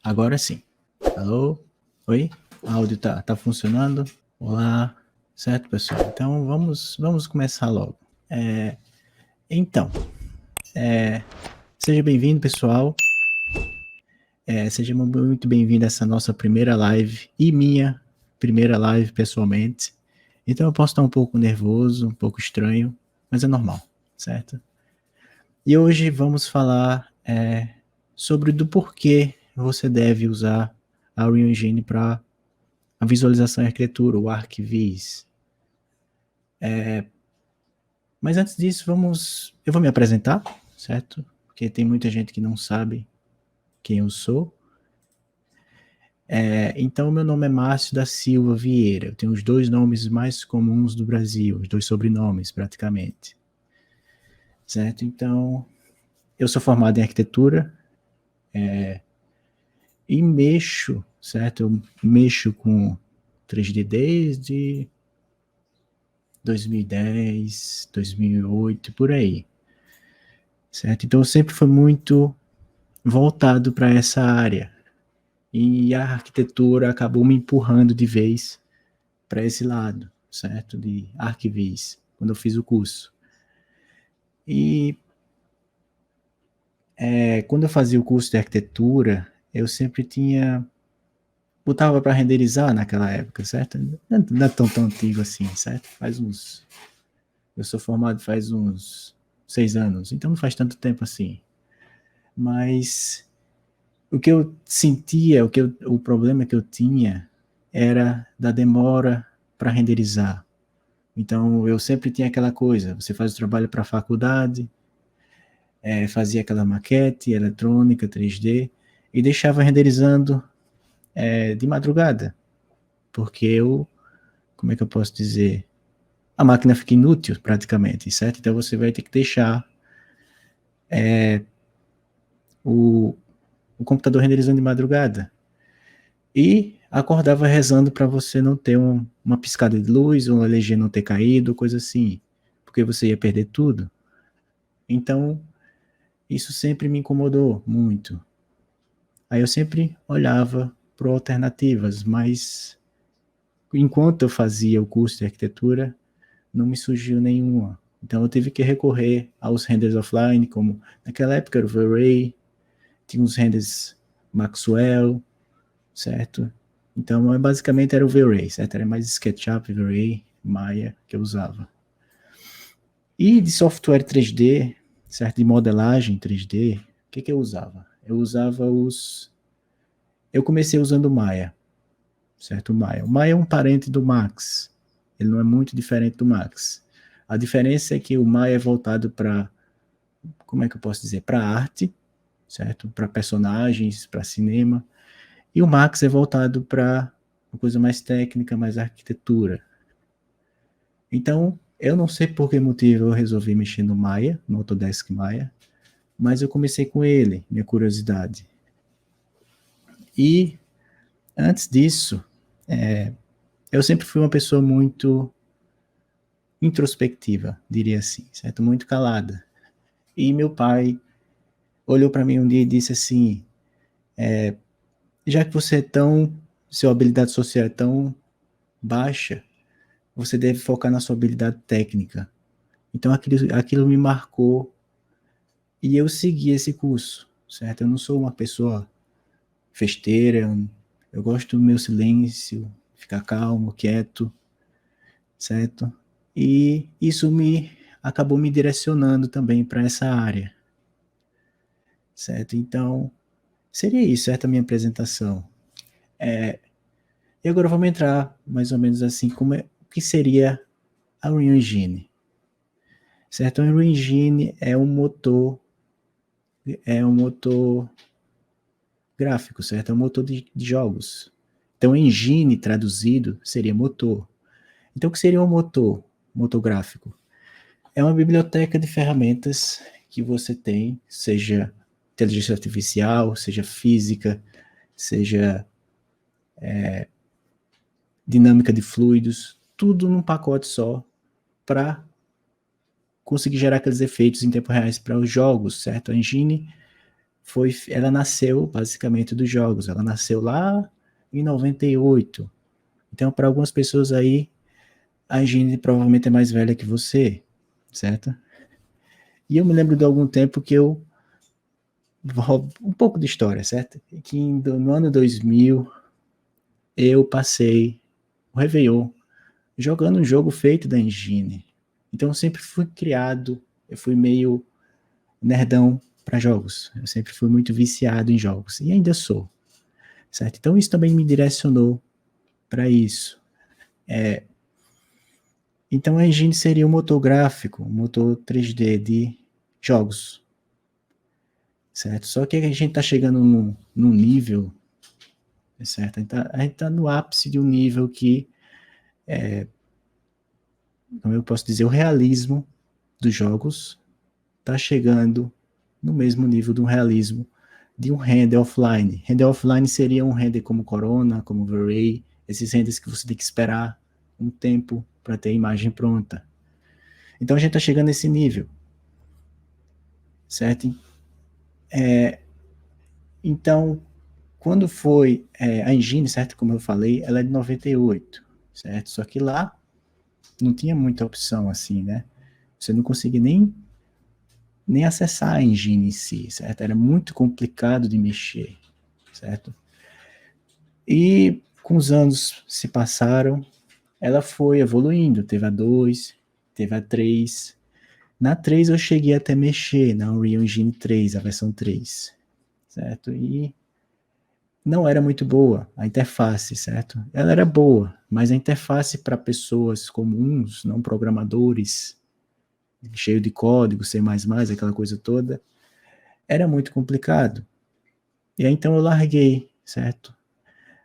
Agora sim. Alô? Oi? O áudio tá funcionando? Olá. Certo, pessoal? Então vamos começar logo. Então, seja bem-vindo, pessoal. Seja muito bem-vindo a essa nossa primeira live e minha primeira live pessoalmente. Então eu posso estar um pouco nervoso, um pouco estranho, mas é normal, certo? E hoje vamos falar sobre do porquê você deve usar a Unreal Engine para a visualização e arquitetura, o ArcViz. Mas antes disso, eu vou me apresentar, certo? Porque tem muita gente que não sabe quem eu sou. Então, meu nome é Márcio da Silva Vieira. Eu tenho os dois nomes mais comuns do Brasil, os dois sobrenomes, praticamente. Certo? Então, eu sou formado em arquitetura e mexo, certo? Eu mexo com 3D desde 2010, 2008, por aí. Certo? Então, eu sempre fui muito voltado para essa área. E a arquitetura acabou me empurrando de vez para esse lado, certo? De ArcViz, quando eu fiz o curso. E quando eu fazia o curso de arquitetura, eu sempre botava para renderizar naquela época, certo? Não é tão antigo assim, certo? Eu sou formado faz uns 6 anos, então não faz tanto tempo assim. Mas o que eu sentia, o problema que eu tinha era da demora para renderizar. Então eu sempre tinha aquela coisa, você faz o trabalho para a faculdade, fazia aquela maquete eletrônica 3D e deixava renderizando de madrugada, porque como é que eu posso dizer? A máquina fica inútil praticamente, certo? Então você vai ter que deixar o, o computador renderizando de madrugada. E acordava rezando para você não ter uma piscada de luz, uma legenda não ter caído, coisa assim, porque você ia perder tudo. Então, isso sempre me incomodou muito. Aí eu sempre olhava por alternativas, mas enquanto eu fazia o curso de arquitetura, não me surgiu nenhuma. Então eu tive que recorrer aos renders offline, como naquela época era o V-Ray, tinha uns renders Maxwell, certo? Então basicamente era o V-Ray, certo? Era mais SketchUp, V-Ray, Maya que eu usava. E de software 3D, certo? De modelagem 3D, o que eu usava? Eu comecei usando o Maya, certo? O Maya é um parente do Max. Ele não é muito diferente do Max. A diferença é que o Maya é voltado para, como é que eu posso dizer? Para arte, certo? Para personagens, para cinema. E o Max é voltado para uma coisa mais técnica, mais arquitetura. Então, eu não sei por que motivo eu resolvi mexer no Maya, no Autodesk Maya, mas eu comecei com ele, minha curiosidade. E antes disso, eu sempre fui uma pessoa muito introspectiva, diria assim, certo? Muito calada. E meu pai olhou para mim um dia e disse assim: já que sua habilidade social é tão baixa, você deve focar na sua habilidade técnica. Então aquilo me marcou e eu segui esse curso, certo? Eu não sou uma pessoa festeira, eu gosto do meu silêncio, ficar calmo, quieto, certo? E isso acabou me direcionando também para essa área, certo? Então, seria isso, certo? A minha apresentação. E agora vamos entrar mais ou menos assim, o que seria a Unreal Engine, certo? A Unreal Engine é um motor gráfico, certo? É um motor de jogos. Então, engine traduzido seria motor. Então, o que seria um motor gráfico? É uma biblioteca de ferramentas que você tem, seja inteligência artificial, seja física, seja dinâmica de fluidos, tudo num pacote só para conseguir gerar aqueles efeitos em tempo real para os jogos, certo? A engine ela nasceu basicamente dos jogos, ela nasceu lá em 98. Então, para algumas pessoas aí, a Engine provavelmente é mais velha que você, certo? E eu me lembro de algum tempo que um pouco de história, certo? Que no ano 2000, eu passei o Réveillon jogando um jogo feito da Engine. Então eu sempre fui criado, eu fui meio nerdão para jogos. Eu sempre fui muito viciado em jogos e ainda sou, certo? Então isso também me direcionou para isso. Então a Engine seria um motor gráfico, um motor 3D de jogos, certo? Só que a gente está chegando num nível, certo? A gente tá no ápice de um nível que, como eu posso dizer, o realismo dos jogos está chegando no mesmo nível do realismo de um render offline. Render offline seria um render como Corona, como V-Ray, esses renders que você tem que esperar um tempo para ter a imagem pronta. Então a gente está chegando nesse nível, certo? Então, quando foi a Engine, certo? Como eu falei, ela é de 98, certo? Só que lá não tinha muita opção assim, né? Você não conseguia nem acessar a engine em si, certo? Era muito complicado de mexer, certo? E com os anos se passaram, ela foi evoluindo, teve a 2, teve a 3. Na 3 eu cheguei até mexer na Unreal Engine 3, a versão 3, certo? E não era muito boa a interface, certo? Ela era boa, mas a interface para pessoas comuns, não programadores, cheio de código, C++, aquela coisa toda, era muito complicado. E aí então eu larguei, certo?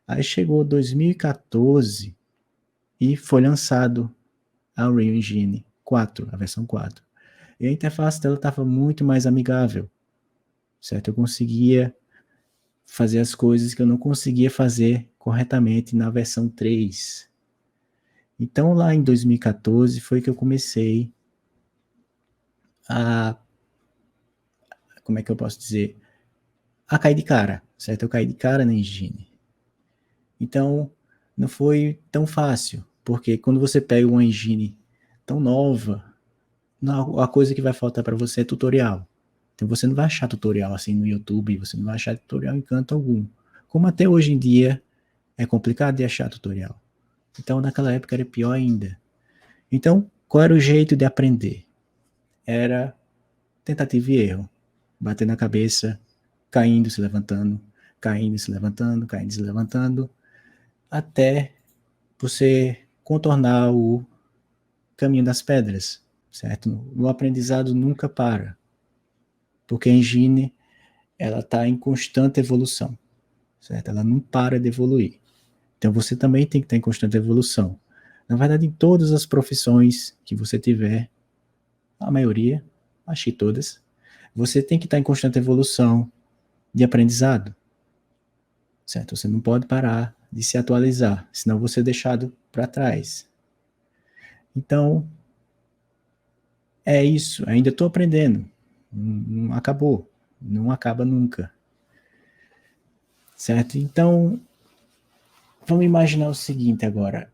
Aí chegou 2014 e foi lançado a Unreal Engine 4, a versão 4. E a interface dela estava muito mais amigável, certo? Eu conseguia fazer as coisas que eu não conseguia fazer corretamente na versão 3. Então lá em 2014 foi que eu comecei a, como é que eu posso dizer, a cair de cara, certo? Eu caí de cara na Engine. Então, não foi tão fácil, porque quando você pega uma engine tão nova, a coisa que vai faltar para você é tutorial. Então você não vai achar tutorial assim no YouTube, você não vai achar tutorial em canto algum. Como até hoje em dia é complicado de achar tutorial. Então naquela época era pior ainda. Então, qual era o jeito de aprender? Era tentativa e erro. Bater na cabeça, caindo, se levantando, caindo, se levantando, caindo, se levantando, até você contornar o caminho das pedras, certo? O aprendizado nunca para, porque a engine ela está em constante evolução, certo? Ela não para de evoluir. Então você também tem que estar em constante evolução. Na verdade, em todas as profissões que você tiver, a maioria, acho que todas, você tem que estar em constante evolução de aprendizado, certo? Você não pode parar de se atualizar, senão você é deixado para trás. Então, é isso, ainda estou aprendendo. Não acabou, não acaba nunca, certo? Então, vamos imaginar o seguinte agora.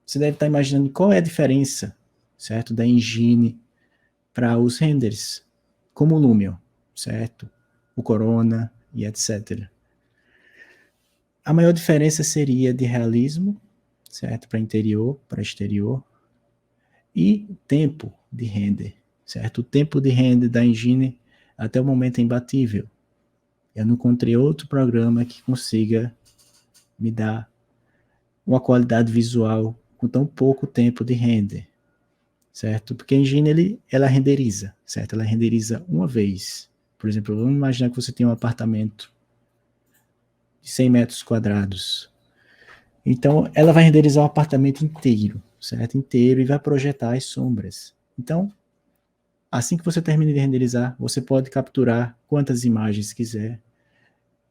Você deve estar imaginando qual é a diferença, certo, da engine para os renders, como o Lumion, certo? O Corona e etc. A maior diferença seria de realismo, certo? Para interior, para exterior, e tempo de render, certo? O tempo de render da engine até o momento é imbatível. Eu não encontrei outro programa que consiga me dar uma qualidade visual com tão pouco tempo de render, certo? Porque a engine ela renderiza, certo? Ela renderiza uma vez. Por exemplo, vamos imaginar que você tem um apartamento de 100 metros quadrados. Então, ela vai renderizar o apartamento inteiro, certo? Inteiro, e vai projetar as sombras. Então, assim que você termina de renderizar, você pode capturar quantas imagens quiser,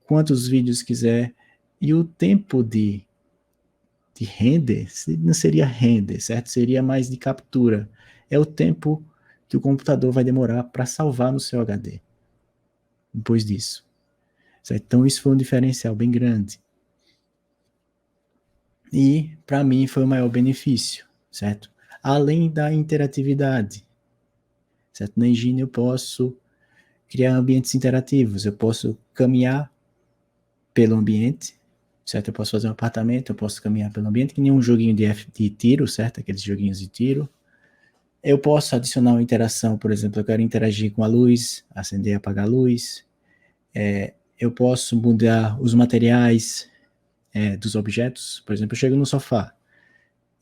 quantos vídeos quiser, e o tempo de render não seria render, certo? Seria mais de captura. É o tempo que o computador vai demorar para salvar no seu HD. depois disso. Certo? Então, isso foi um diferencial bem grande. E, para mim, foi o maior benefício, certo? Além da interatividade, certo? Na Engine eu posso criar ambientes interativos, eu posso caminhar pelo ambiente, certo? Eu posso fazer um apartamento, eu posso caminhar pelo ambiente, que nem um joguinho de tiro, certo? Aqueles joguinhos de tiro. Eu posso adicionar uma interação, por exemplo, eu quero interagir com a luz, acender e apagar a luz. Eu posso mudar os materiais dos objetos. Por exemplo, eu chego no sofá,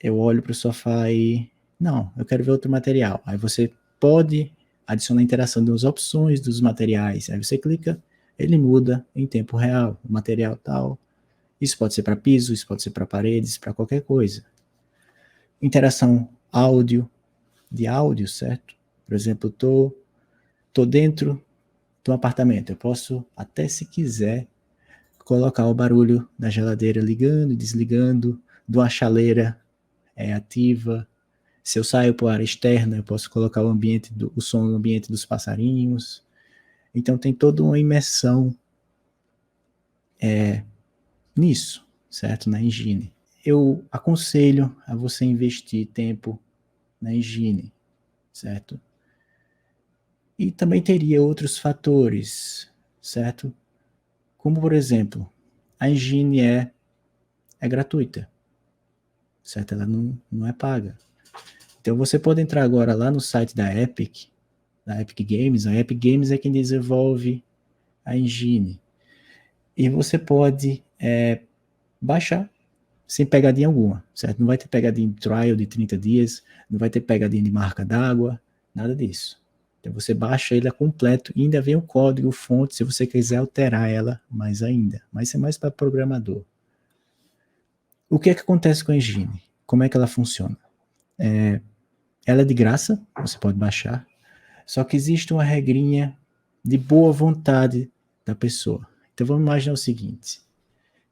eu olho para o sofá e, não, eu quero ver outro material. Aí você pode adicionar a interação das opções dos materiais. Aí você clica, ele muda em tempo real, o material tal. Isso pode ser para piso, isso pode ser para paredes, para qualquer coisa. Interação de áudio, certo? Por exemplo, tô dentro de um apartamento. Eu posso, até se quiser, colocar o barulho da geladeira ligando e desligando, de uma chaleira ativa. Se eu saio para a área externa, eu posso colocar o som no ambiente dos passarinhos. Então tem toda uma imersão nisso, certo? Na Engine. Eu aconselho a você investir tempo na Engine, certo? E também teria outros fatores, certo? Como, por exemplo, a Engine é gratuita, certo? Ela não é paga. Então você pode entrar agora lá no site da Epic Games. A Epic Games é quem desenvolve a Engine. E você pode baixar sem pegadinha alguma, certo? Não vai ter pegadinha de trial de 30 dias, não vai ter pegadinha de marca d'água, nada disso. Então você baixa ele completo e ainda vem o código fonte se você quiser alterar ela mais ainda. Mas isso é mais para programador. O que é que acontece com a Engine? Como é que ela funciona? Ela é de graça, você pode baixar, só que existe uma regrinha de boa vontade da pessoa. Então vamos imaginar o seguinte,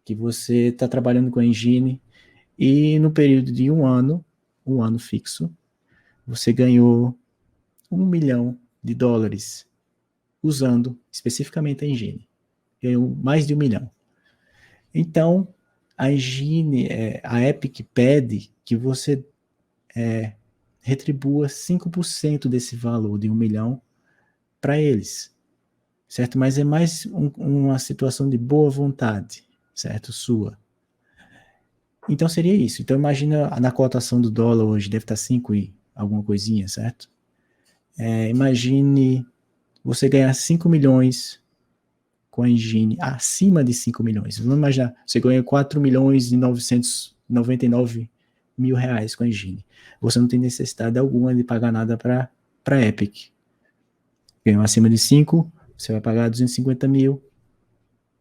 que você está trabalhando com a Engine e no período de um ano fixo, você ganhou $1 milhão usando especificamente a Engine. Ganhou mais de 1 milhão. Então, a Engine, a Epic pede que você retribua 5% desse valor de 1 milhão para eles, certo? Mas é mais uma situação de boa vontade, certo? Sua. Então seria isso. Então imagina na cotação do dólar hoje, deve estar 5 e alguma coisinha, certo? Imagine você ganhar 5 milhões com a Engine, acima de 5 milhões. Vamos imaginar, você ganha 4 milhões e 999 mil reais com a Engine. Você não tem necessidade alguma de pagar nada para a Epic. Ganhou acima de 5, você vai pagar 250 mil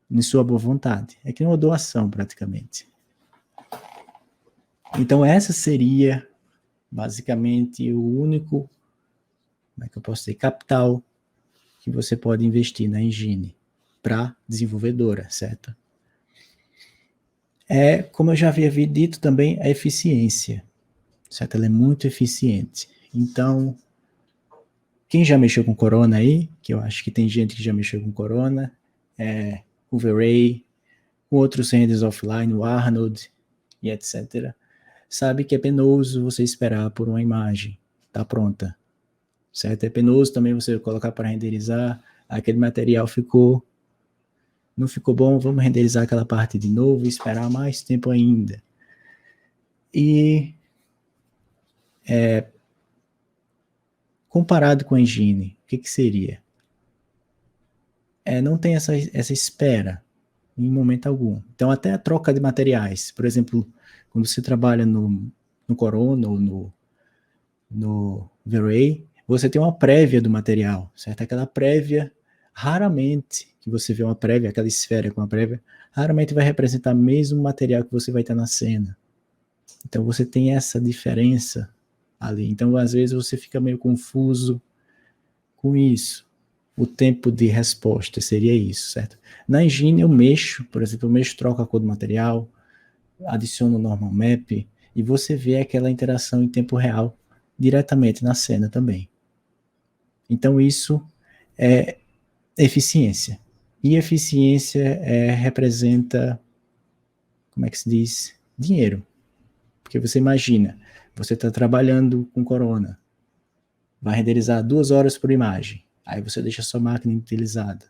em sua boa vontade. É que é uma doação, praticamente. Então, essa seria, basicamente, o único, como é que eu posso dizer, capital que você pode investir na Engine para desenvolvedora, certo? Como eu já havia dito também, a eficiência, certo? Ela é muito eficiente. Então, quem já mexeu com Corona aí, que eu acho que tem gente que já mexeu com Corona, o V-Ray, com outros renders offline, o Arnold e etc., sabe que é penoso você esperar por uma imagem tá pronta, certo? É penoso também você colocar para renderizar, aquele material não ficou bom, vamos renderizar aquela parte de novo e esperar mais tempo ainda. E comparado com a Engine, o que seria? Não tem essa espera em momento algum. Então, até a troca de materiais, por exemplo, quando você trabalha no Corona ou no V-Ray, você tem uma prévia do material, certo? Aquela prévia, raramente que você vê uma prévia, aquela esfera com a prévia, raramente vai representar mesmo o material que você vai estar na cena. Então, você tem essa diferença ali. Então, às vezes, você fica meio confuso com isso. O tempo de resposta seria isso, certo? Na Engine eu mexo, por exemplo, troco a cor do material, adiciono o normal map e você vê aquela interação em tempo real diretamente na cena também. Então isso é eficiência. E eficiência representa, como é que se diz? Dinheiro. Porque você imagina, você está trabalhando com corona, vai renderizar 2 horas por imagem, aí você deixa a sua máquina inutilizada.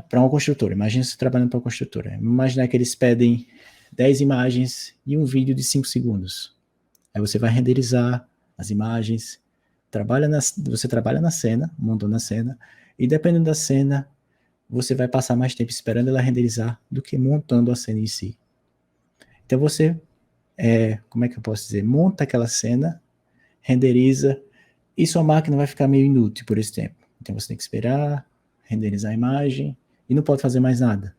Para uma construtora, imagina você trabalhando para uma construtora. Imagina que eles pedem 10 imagens e um vídeo de 5 segundos. Aí você vai renderizar as imagens, você trabalha na cena, montando a cena, e dependendo da cena, você vai passar mais tempo esperando ela renderizar do que montando a cena em si. Então você, como é que eu posso dizer? Monta aquela cena, renderiza, e sua máquina vai ficar meio inútil por esse tempo. Então você tem que esperar, renderizar a imagem, e não pode fazer mais nada.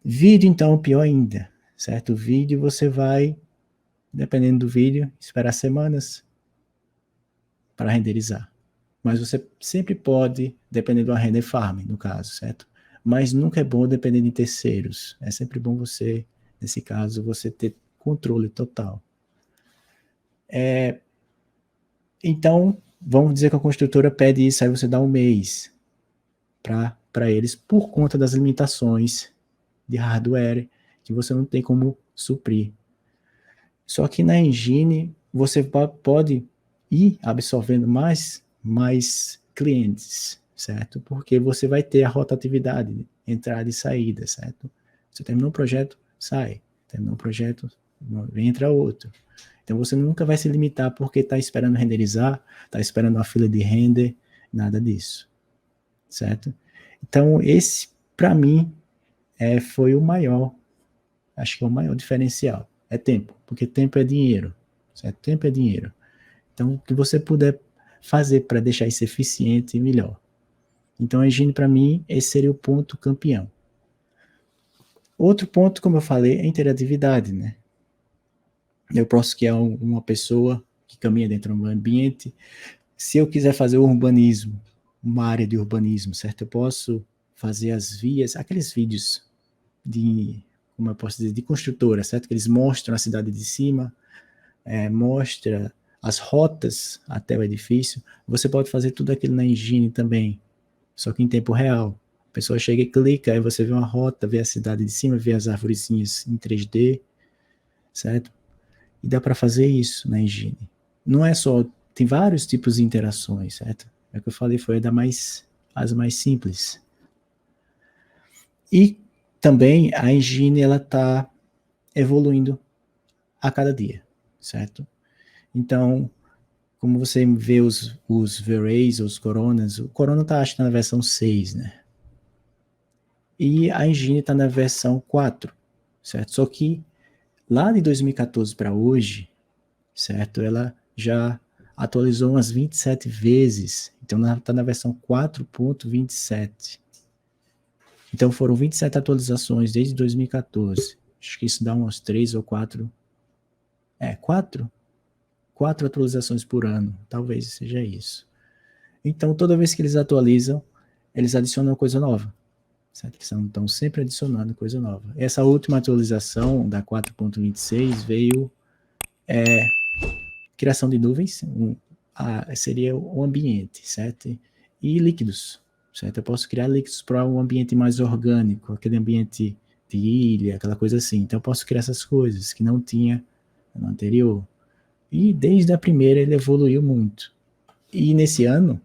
Vídeo, então, pior ainda, certo? O vídeo você vai, dependendo do vídeo, esperar semanas para renderizar. Mas você sempre pode, dependendo do render farm, no caso, certo? Mas nunca é bom depender de terceiros. É sempre bom você, nesse caso, você ter controle total. Então, vamos dizer que a construtora pede isso, aí você dá um mês para eles, por conta das limitações de hardware que você não tem como suprir. Só que na engine, você pode ir absorvendo mais clientes, certo? Porque você vai ter a rotatividade, entrada e saída, certo? Você terminou um projeto, sai. Terminou um projeto, entra outro. Então você nunca vai se limitar porque está esperando renderizar, está esperando uma fila de render, nada disso, certo? Então esse, para mim, foi o maior, acho que é o maior diferencial. É tempo, porque tempo é dinheiro, certo? Tempo é dinheiro. Então, o que você puder fazer para deixar isso eficiente, melhor. Então, a engine, para mim, esse seria o ponto campeão. Outro ponto, como eu falei, é a interatividade, né? Eu posso criar uma pessoa que caminha dentro do ambiente. Se eu quiser fazer urbanismo, uma área de urbanismo, certo? Eu posso fazer as vias, aqueles vídeos de, como eu posso dizer, de construtora, certo? Que eles mostram a cidade de cima, mostra as rotas até o edifício. Você pode fazer tudo aquilo na engine também, só que em tempo real. A pessoa chega e clica, aí você vê uma rota, vê a cidade de cima, vê as arvorezinhas em 3D, certo? E dá para fazer isso na engine. Não é só, tem vários tipos de interações, certo? É o que eu falei, foi as mais simples. E também a engine, ela está evoluindo a cada dia, certo? Então, como você vê os V-Rays, os Coronas, o Corona está, acho que na versão 6, né? E a engine está na versão 4, certo? Só que lá de 2014 para hoje, certo? Ela já atualizou umas 27 vezes. Então está na versão 4.27. Então foram 27 atualizações desde 2014. Acho que isso dá umas 3 ou 4. 4 atualizações por ano. Talvez seja isso. Então toda vez que eles atualizam, eles adicionam coisa nova. Certo? Eles estão sempre adicionando coisa nova. Essa última atualização da 4.26 veio criação de nuvens, seria o ambiente, certo? E líquidos, certo? Eu posso criar líquidos para um ambiente mais orgânico, aquele ambiente de ilha, aquela coisa assim. Então eu posso criar essas coisas que não tinha no anterior. E desde a primeira ele evoluiu muito. E nesse ano,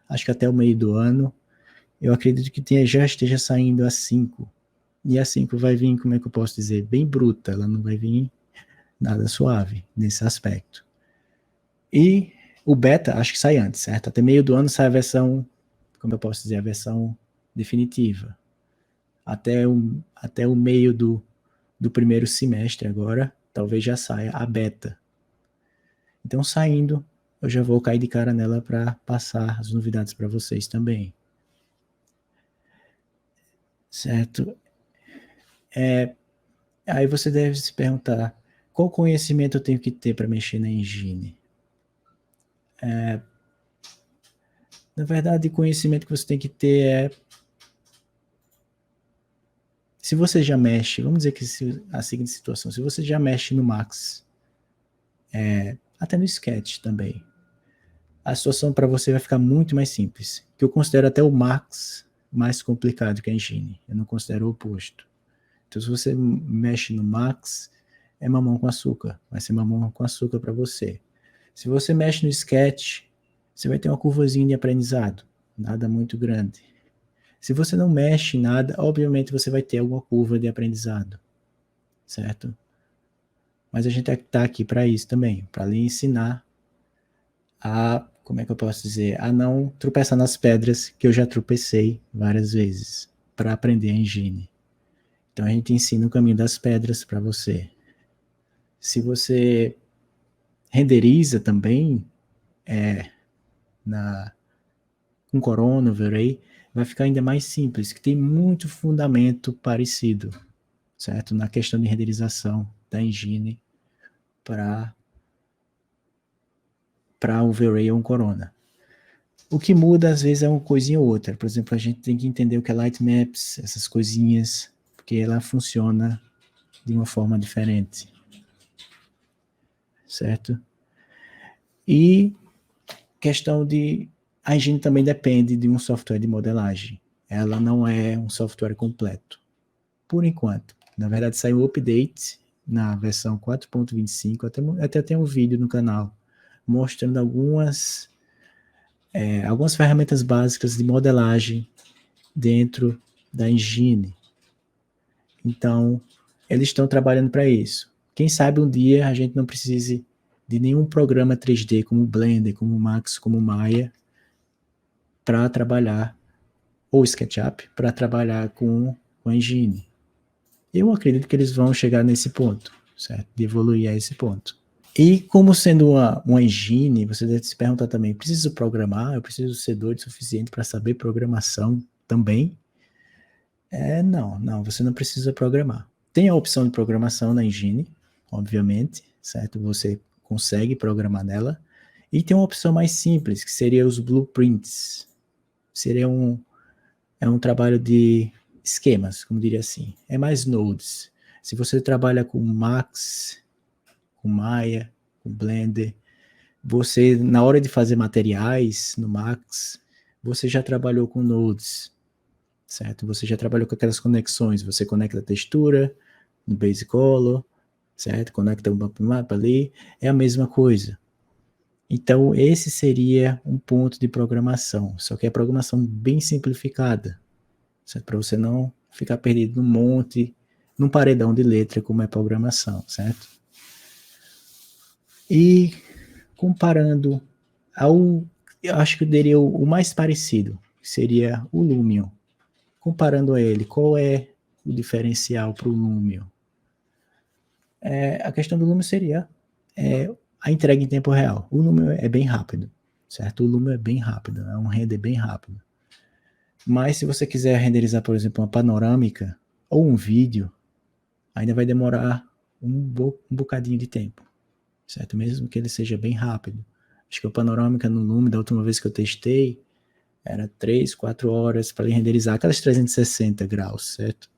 acho que até o meio do ano, eu acredito que já esteja saindo a 5. E a 5 vai vir, como é que eu posso dizer, bem bruta, ela não vai vir nada suave nesse aspecto. E o beta, acho que sai antes, certo? Até meio do ano sai a versão, como eu posso dizer, a versão definitiva. Até o meio do primeiro semestre agora, talvez já saia a beta. Então, saindo, eu já vou cair de cara nela para passar as novidades para vocês também. Certo? Aí você deve se perguntar, qual conhecimento eu tenho que ter para mexer na engine? Na verdade, o conhecimento que você tem que ter se você já mexe, vamos dizer que a seguinte situação, se você já mexe no Max, até no Sketch também, a situação para você vai ficar muito mais simples, que eu considero até o Max mais complicado que a Engine, eu não considero o oposto. Então, se você mexe no Max, é mamão com açúcar, vai ser mamão com açúcar para você. Se você mexe no Sketch, você vai ter uma curvazinha de aprendizado, nada muito grande. Se você não mexe em nada, obviamente você vai ter alguma curva de aprendizado, certo? Mas a gente está aqui para isso também, para lhe ensinar a, como é que eu posso dizer, a não tropeçar nas pedras que eu já tropecei várias vezes para aprender a engine. Então a gente ensina o caminho das pedras para você. Se você renderiza também com Corona, V-Ray, vai ficar ainda mais simples, que tem muito fundamento parecido, certo? Na questão de renderização da engine para o V-Ray ou um Corona. O que muda, às vezes, é uma coisinha ou outra. Por exemplo, a gente tem que entender o que é Lightmaps, essas coisinhas, porque ela funciona de uma forma diferente. Certo? E questão de... A engine também depende de um software de modelagem. Ela não é um software completo. Por enquanto. Na verdade, saiu um update na versão 4.25. Até tem um vídeo no canal mostrando algumas ferramentas básicas de modelagem dentro da engine. Então, eles estão trabalhando para isso. Quem sabe um dia a gente não precise de nenhum programa 3D como Blender, como Max, como Maya, para trabalhar, ou SketchUp, para trabalhar com a engine. Eu acredito que eles vão chegar nesse ponto, certo? De evoluir a esse ponto. E como sendo uma engine, você deve se perguntar também, preciso programar? Eu preciso ser doido o suficiente para saber programação também? Não, você não precisa programar. Tem a opção de programação na engine, obviamente, certo? Você consegue programar nela. E tem uma opção mais simples, que seria os blueprints. Seria um trabalho de esquemas, como diria assim. É mais nodes. Se você trabalha com Max, com Maya, com Blender, você, na hora de fazer materiais no Max, você já trabalhou com nodes, certo? Você já trabalhou com aquelas conexões, você conecta a textura no Base Color, certo? Conecta o mapa ali, é a mesma coisa. Então, esse seria um ponto de programação, só que é programação bem simplificada, certo? Para você não ficar perdido num paredão de letra como é programação, certo? E comparando eu acho que eu diria o mais parecido, que seria o Lumion. Comparando a ele, qual é o diferencial para o Lumion? A questão do Lumion seria a entrega em tempo real. O Lumion é bem rápido, certo? O Lumion é bem rápido, é um render bem rápido. Mas se você quiser renderizar, por exemplo, uma panorâmica ou um vídeo, ainda vai demorar um bocadinho de tempo, certo? Mesmo que ele seja bem rápido. Acho que a panorâmica no Lumion, da última vez que eu testei, era 3, 4 horas para ele renderizar aquelas 360 graus, certo?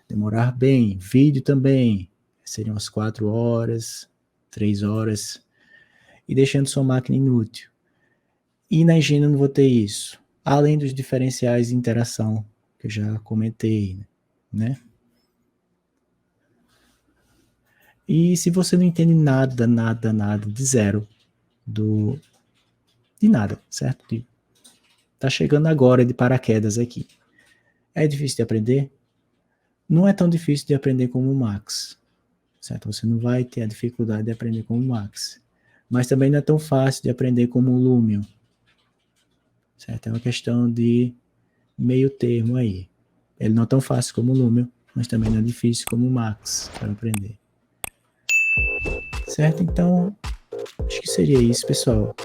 Demorar bem. Vídeo também, seriam umas 4 horas, 3 horas, e deixando sua máquina inútil. E na engine eu não vou ter isso, além dos diferenciais de interação, que eu já comentei, né? E se você não entende nada de zero, de nada, certo? Tá chegando agora de paraquedas aqui. É difícil de aprender? Não é tão difícil de aprender como o Max, certo? Você não vai ter a dificuldade de aprender como o Max. Mas também não é tão fácil de aprender como o Lumion, certo? É uma questão de meio termo aí. Ele não é tão fácil como o Lumion, mas também não é difícil como o Max para aprender. Certo? Então, acho que seria isso, pessoal.